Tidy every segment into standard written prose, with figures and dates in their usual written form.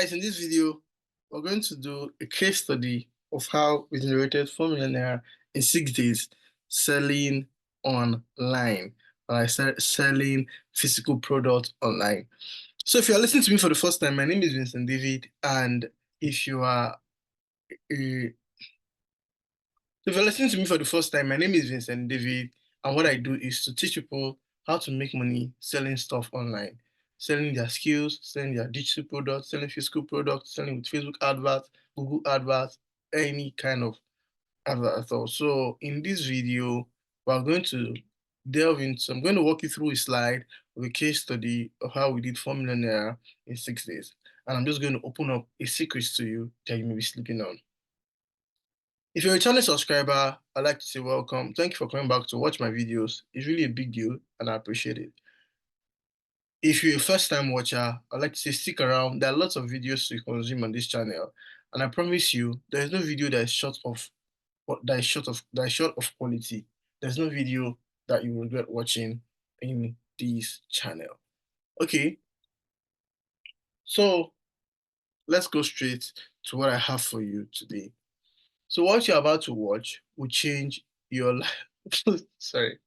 Guys, in this video, we're going to do a case study of how we generated 4 million naira in 6 days selling online. I started selling physical products online. So if you're listening to me for the first time, my name is Vincent David, and if you are if you're listening to me for the first time, my name is Vincent David, and what I do is to teach people how to make money selling stuff online, selling their skills, selling their digital products, selling physical products, selling with Facebook adverts, Google adverts, any kind of advert at all. So in this video, we're going to I'm going to walk you through a slide of a case study of how we did 4 million naira in 6 days. And I'm just going to open up a secret to you that you may be sleeping on. If you're a channel subscriber, I'd like to say welcome. Thank you for coming back to watch my videos. It's really a big deal and I appreciate it. If you're a first-time watcher, I'd like to say stick around. There are lots of videos to consume on this channel, and I promise you, there is no video that is short of quality. There's no video that you regret watching in this channel. Okay, so let's go straight to what I have for you today. So what you're about to watch will change your life. Sorry.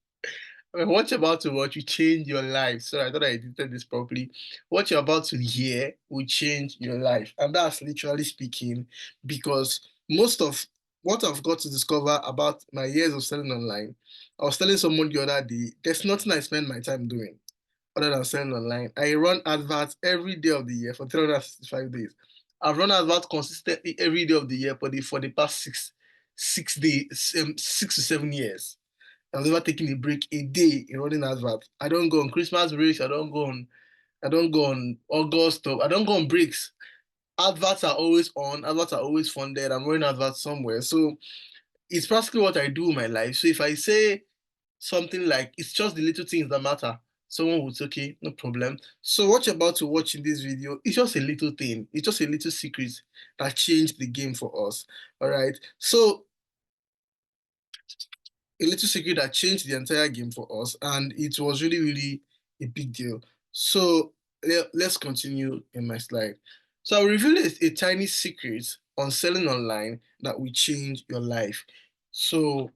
What you're about to watch will change your life. Sorry, I thought I edited this properly. What you're about to hear will change your life. And that's literally speaking, because most of what I've got to discover about my years of selling online, I was telling someone the other day, there's nothing I spend my time doing other than selling online. I run adverts every day of the year for 365 days. I've run adverts consistently every day of the year for the past 6 to 7 years. I've never taken a break a day in running adverts. I don't go on Christmas breaks. I don't go on August. I don't go on breaks. Adverts are always on. Adverts are always funded. I'm running adverts somewhere. So it's practically what I do in my life. So if I say something like it's just the little things that matter, someone would say, okay, no problem. So what you're about to watch in this video is just a little thing. It's just a little secret that changed the game for us. All right. So a little secret that changed the entire game for us, and it was really, really a big deal. So let's continue in my slide. So I'll reveal a tiny secret on selling online that will change your life. So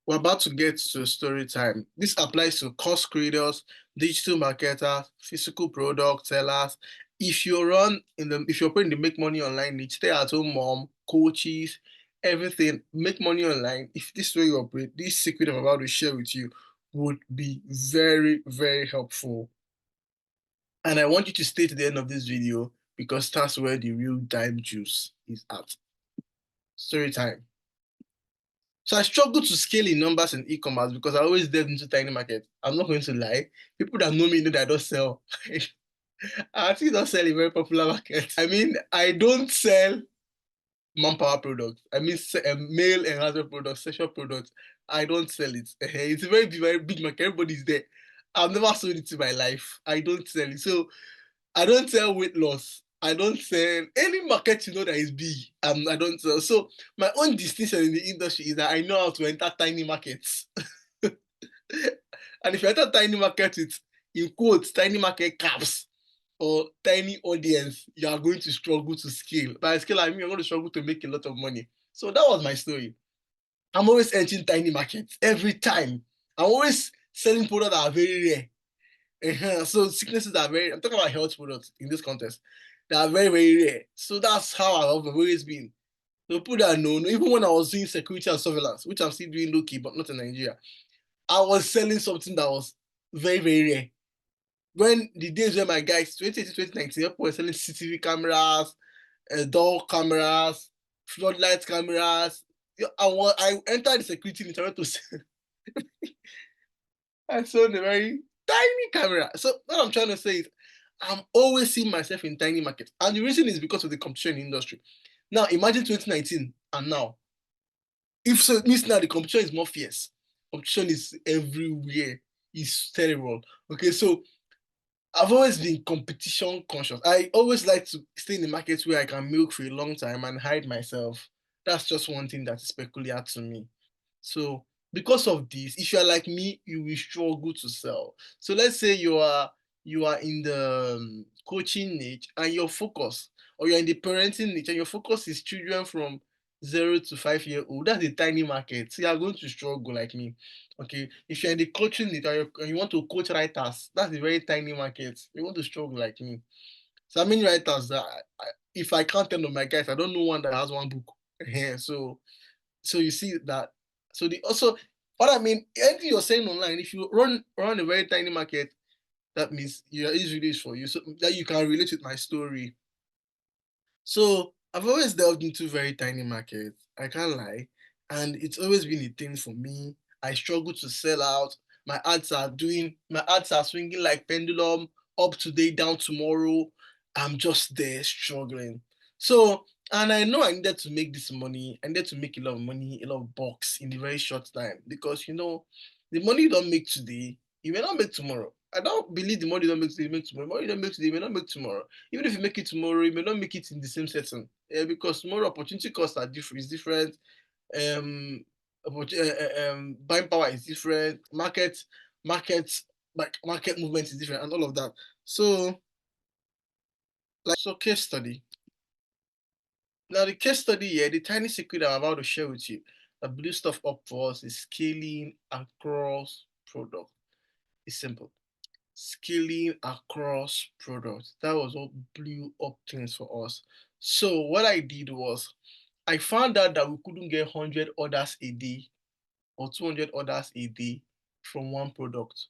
we're about to get to story time. This applies to course creators, digital marketers, physical product sellers. If you're operating the make money online niche, stay at home mom, coaches, everything, make money online. If this way you operate, this secret I'm about to share with you would be very, very helpful. And I want you to stay to the end of this video because that's where the real dime juice is at. Story time. So I struggle to scale in numbers in e-commerce because I always delve into tiny markets. I'm not going to lie. People that know me know that I don't sell. I actually don't sell in very popular markets. I mean, I don't sell manpower products. I mean, male enhancement products, sexual products. I don't sell it. It's a very big market. Everybody's there. I've never sold it in my life. I don't sell it. So I don't sell weight loss. I don't sell any market that is big. I don't sell. So my own distinction in the industry is that I know how to enter tiny markets. And if you enter tiny market with, in quotes, tiny market caps or tiny audience, you are going to struggle to scale. By scale, I mean you're going to struggle to make a lot of money. So that was my story. I'm always entering tiny markets every time. I'm always selling products that are very rare. So sicknesses are I'm talking about health products in this context. They are very rare. So that's how I've always been. The people that know, even when I was doing security and surveillance, which I'm still doing low-key, but not in Nigeria, I was selling something that was very rare. When the days when my guys, 2018, 2019, people were selling CCTV cameras, door cameras, floodlight cameras. I entered the security in Toronto. I sold a very tiny camera. So what I'm trying to say is I'm always seeing myself in tiny markets. And the reason is because of the competition in the industry. Now imagine 2019 and now. If so, it means now the competition is more fierce. Competition is everywhere. It's terrible. Okay, so I've always been competition conscious. I always like to stay in the markets where I can milk for a long time and hide myself. That's just one thing that is peculiar to me. So because of this, if you are like me, you will struggle to sell. So let's say you are in the coaching niche and your focus, or you're in the parenting niche and your focus is children from 0 to 5 year old, that's a tiny market. So you are going to struggle like me. Okay. If you're in the coaching niche and you want to coach writers, that's a very tiny market. You want to struggle like me. So many writers that if I count 10 of my guys, I don't know one that has one book. So you see that. So the also what I mean, anything you're saying online, if you run a very tiny market, that means your easy is for you, so that you can relate with my story. So I've always delved into very tiny markets. I can't lie, and it's always been a thing for me. I struggle to sell out. My ads are swinging like pendulum, up today, down tomorrow. I'm just there struggling. So, and I know I needed to make this money. I needed to make a lot of money, a lot of bucks in a very short time, because the money you don't make today, you may not make tomorrow. I don't believe the money you don't make today, you make tomorrow. The money you don't make today, you may not make tomorrow. Even if you make it tomorrow, you may not make it in the same setting. Because tomorrow opportunity costs are different. Is different. Um, buying power is different. Market, market movement is different, and all of that. So, case study. Now, the case study here, the tiny secret I'm about to share with you that blew stuff up for us is scaling across product. It's simple. Scaling across products. That was what blew up things for us. So what I did was I found out that we couldn't get 100 orders a day or 200 orders a day from one product.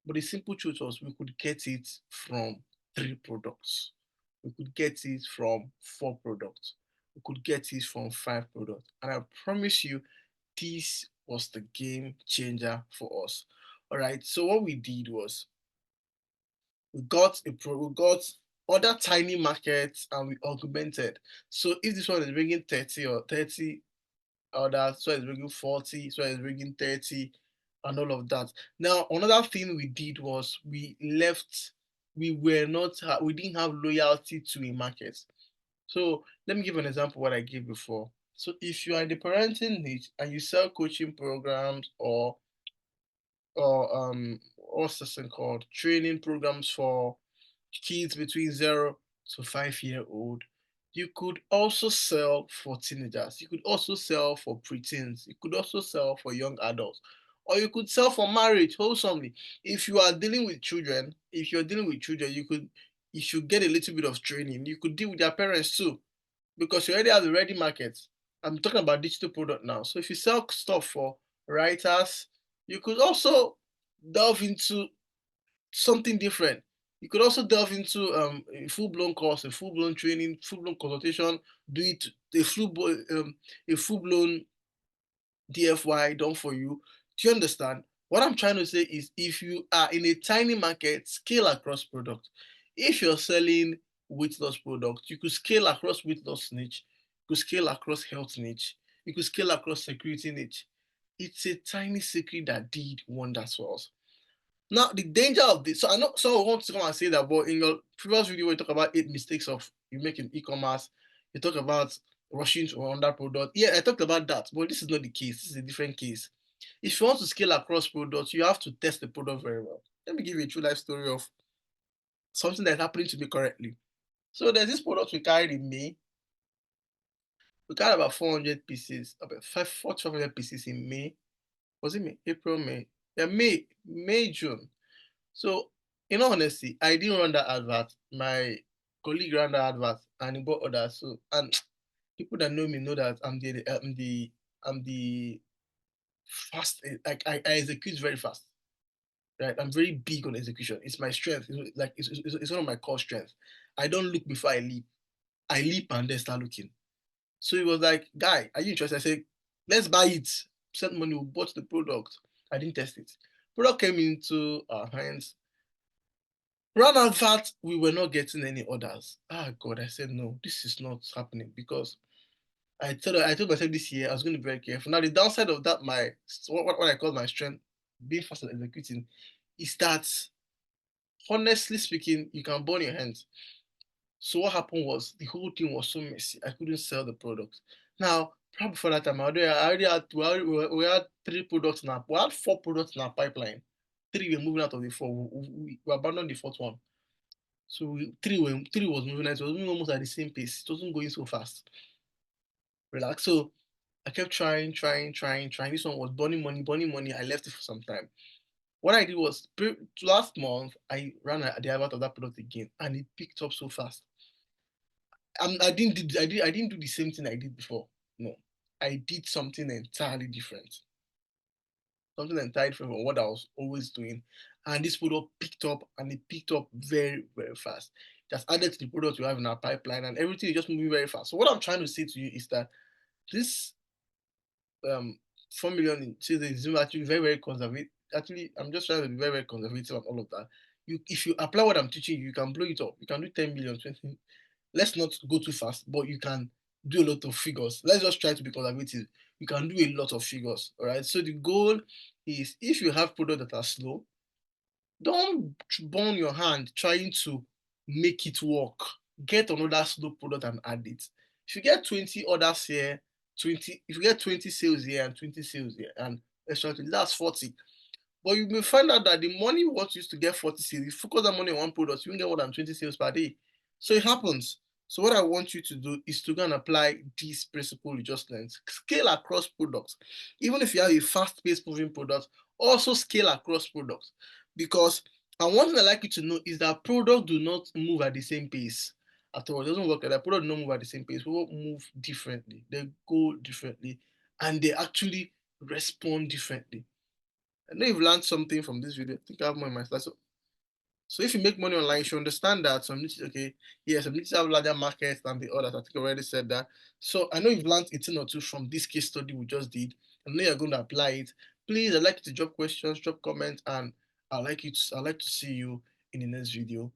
But the simple truth was we could get it from 3 products. We could get it from 4 products. We could get it from 5 products. And I promise you, this was the game changer for us. All right. So what we did was we got other tiny markets and we augmented. So if this one is bringing 30 orders, so it's bringing 40, so it's bringing 30, and all of that. Now another thing we did was we didn't have loyalty to a market. So let me give an example of what I gave before. So if you are in the parenting niche and you sell coaching programs or what's this thing called, training programs for kids between 0 to 5 year old, you could also sell for teenagers, you could also sell for preteens, you could also sell for young adults, or you could sell for marriage wholesomely. If you're dealing with children, if you get a little bit of training, you could deal with their parents too, because you already have the ready market. I'm talking about digital product now. So if you sell stuff for writers, you could also delve into something different. You could also delve into a full-blown course, a full-blown training, full-blown consultation, do it a full-blown DFY done for you. Do you understand? What I'm trying to say is if you are in a tiny market, scale across product. If you're selling weight loss products, you could scale across weight loss niche, you could scale across health niche, you could scale across security niche. It's a tiny secret that did wonders for us. Now, the danger of this, so I know someone wants to come and say that, but in your previous video, you talk about 8 mistakes of you make in e-commerce, you talk about rushing to another product. Yeah, I talked about that, but this is not the case. This is a different case. If you want to scale across products, you have to test the product very well. Let me give you a true life story of something that's happening to me currently. So there's this product we carried in May. We carried about 400 pieces, about 500 pieces in May. Was it May? April, May? Yeah, May, June. So, in all honesty, I didn't run that advert. My colleague ran that advert and he bought others. So, and people that know me know that I'm the fast. Like I execute very fast. Right, I'm very big on execution. It's my strength. It's one of my core strengths. I don't look before I leap. I leap and then start looking. So he was like, "Guy, are you interested?" I said, "Let's buy it. Send money. We bought the product. I didn't test it. Product came into our hands. Round out that we were not getting any orders. Ah God, I said no, this is not happening because I told myself this year I was going to be very careful. Now the downside of that, what I call my strength, being fast at executing, is that honestly speaking, you can burn your hands. So what happened was the whole thing was so messy. I couldn't sell the product. Now, probably before that time, I already had we had 3 products now. We had 4 products in our pipeline. 3 were moving out of the 4. We abandoned the fourth one. So three was moving, it was moving almost at the same pace. It wasn't going so fast. Relax. So I kept trying. This one was burning money. I left it for some time. What I did was last month I ran the advert of that product again, and it picked up so fast. I didn't do the same thing I did before. No, I did something entirely different from what I was always doing. And this product picked up, and it picked up very, very fast. Just added to the product we have in our pipeline, and everything is just moving very fast. So what I'm trying to say to you is that this 4 million in season is actually very, very conservative. Actually, I'm just trying to be very, very conservative and all of that. If you apply what I'm teaching you, you can blow it up. You can do 10 million, 20. Let's not go too fast, but you can do a lot of figures. Let's just try to be conservative. You can do a lot of figures. All right. So the goal is, if you have products that are slow, don't burn your hand trying to make it work. Get another slow product and add it. If you get 20 orders here, 20, if you get 20 sales here and 20 sales here, and extra, that's 40. But you may find out that the money what you used to get 40 sales, you focus that money on one product, you won't get more than 20 sales per day. So it happens. So what I want you to do is to go and apply this principle you just learned. Scale across products. Even if you have a fast-paced moving product, also scale across products. Because, and one thing I like you to know is that products do not move at the same pace at all. It doesn't work like that. Products don't move at the same pace. People move differently. They go differently. And they actually respond differently. I know you've learned something from this video. I think I have more in my slides. So if you make money online, you should understand that some niches, okay, yes, some niches have larger markets than the others. I think I already said that. So I know you've learned a thing or two from this case study we just did. I know you're going to apply it. Please, I'd like you to drop questions, drop comments, and I'd like to see you in the next video.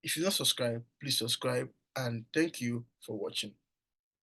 If you're not subscribed, please subscribe, and thank you for watching.